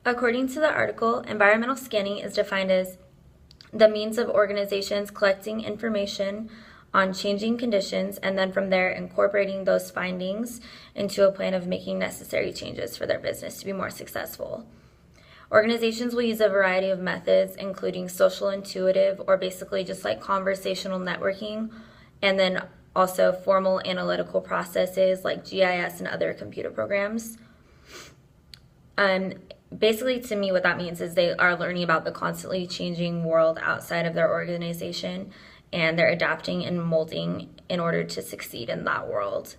According to the article, environmental scanning is defined as the means of organizations collecting information on changing conditions and then from there incorporating those findings into a plan of making necessary changes for their business to be more successful. Organizations will use a variety of methods, including social intuitive or basically just like conversational networking, and then also formal analytical processes like GIS and other computer programs. Basically, to me, what that means is they are learning about the constantly changing world outside of their organization, and they're adapting and molding in order to succeed in that world.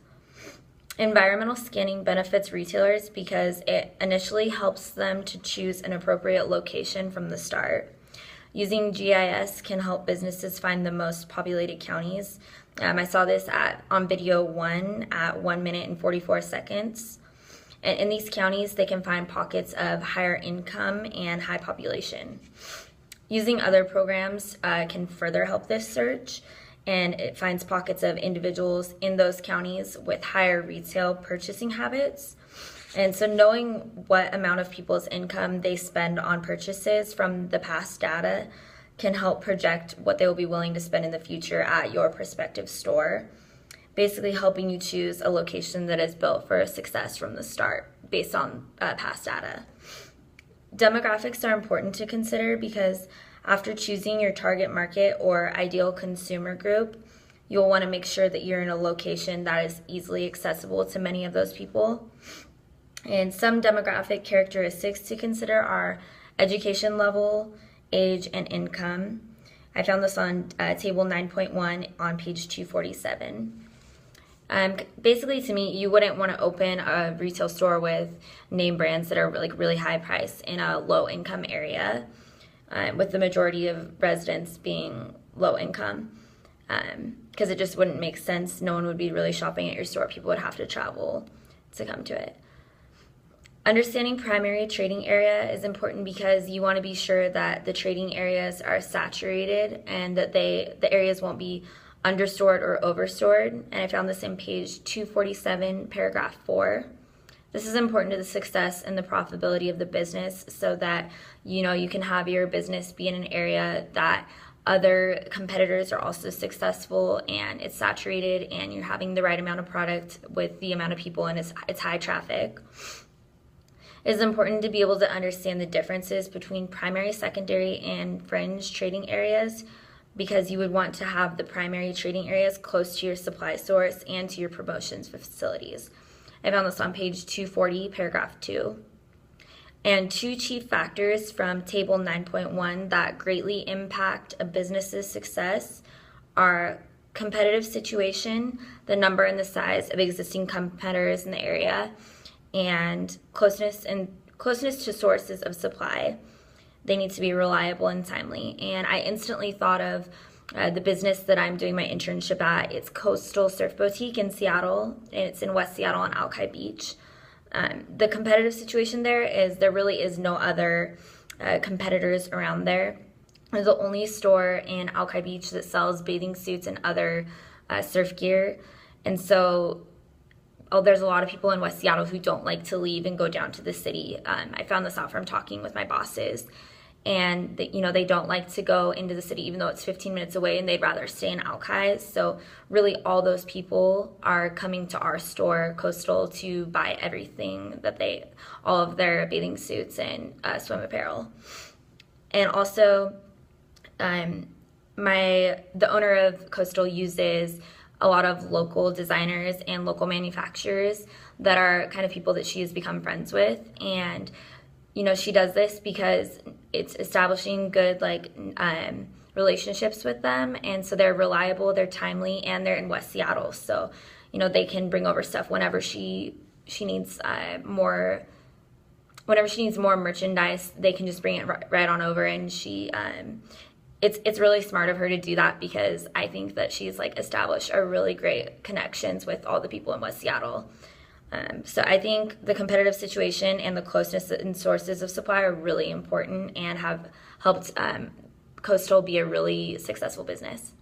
Environmental scanning benefits retailers because it initially helps them to choose an appropriate location from the start. Using GIS can help businesses find the most populated counties. I saw this on video 1 at 1 minute and 44 seconds. And in these counties, they can find pockets of higher income and high population. Using other programs can further help this search, and it finds pockets of individuals in those counties with higher retail purchasing habits. And so knowing what amount of people's income they spend on purchases from the past data can help project what they will be willing to spend in the future at your prospective store, basically helping you choose a location that is built for success from the start based on past data. Demographics are important to consider because after choosing your target market or ideal consumer group, you'll want to make sure that you're in a location that is easily accessible to many of those people. And some demographic characteristics to consider are education level, age, and income. I found this on table 9.1 on page 247. Basically, to me, you wouldn't want to open a retail store with name brands that are like really high price in a low income area, with the majority of residents being low income, because it just wouldn't make sense. No one would be really shopping at your store. People would have to travel to come to it. Understanding primary trading area is important because you want to be sure that the trading areas are saturated and that the areas won't be understored or overstored. And I found this in page 247, paragraph 4. This is important to the success and the profitability of the business so that you can have your business be in an area that other competitors are also successful and it's saturated and you're having the right amount of product with the amount of people and it's high traffic. It is important to be able to understand the differences between primary, secondary, and fringe trading areas because you would want to have the primary trading areas close to your supply source and to your promotions facilities. I found this on page 240, paragraph 2. And 2 chief factors from table 9.1 that greatly impact a business's success are competitive situation, the number and the size of existing competitors in the area, and closeness to sources of supply. They need to be reliable and timely. And I instantly thought of the business that I'm doing my internship at. It's Coastal Surf Boutique in Seattle, and it's in West Seattle on Alki Beach. The competitive situation there is there really is no other competitors around there. It's the only store in Alki Beach that sells bathing suits and other surf gear. And so there's a lot of people in West Seattle who don't like to leave and go down to the city. I found this out from talking with my bosses. And they don't like to go into the city even though it's 15 minutes away, and they'd rather stay in Alki. So really all those people are coming to our store, Coastal, to buy everything all of their bathing suits and swim apparel. And also the owner of Coastal uses a lot of local designers and local manufacturers that are kind of people that she has become friends with. And she does this because it's establishing good relationships with them, and so they're reliable, they're timely, and they're in West Seattle. So they can bring over stuff whenever she needs more. Whenever she needs more merchandise, they can just bring it right on over. And it's really smart of her to do that because I think that she's established a really great connections with all the people in West Seattle. So I think the competitive situation and the closeness and sources of supply are really important and have helped Coastal be a really successful business.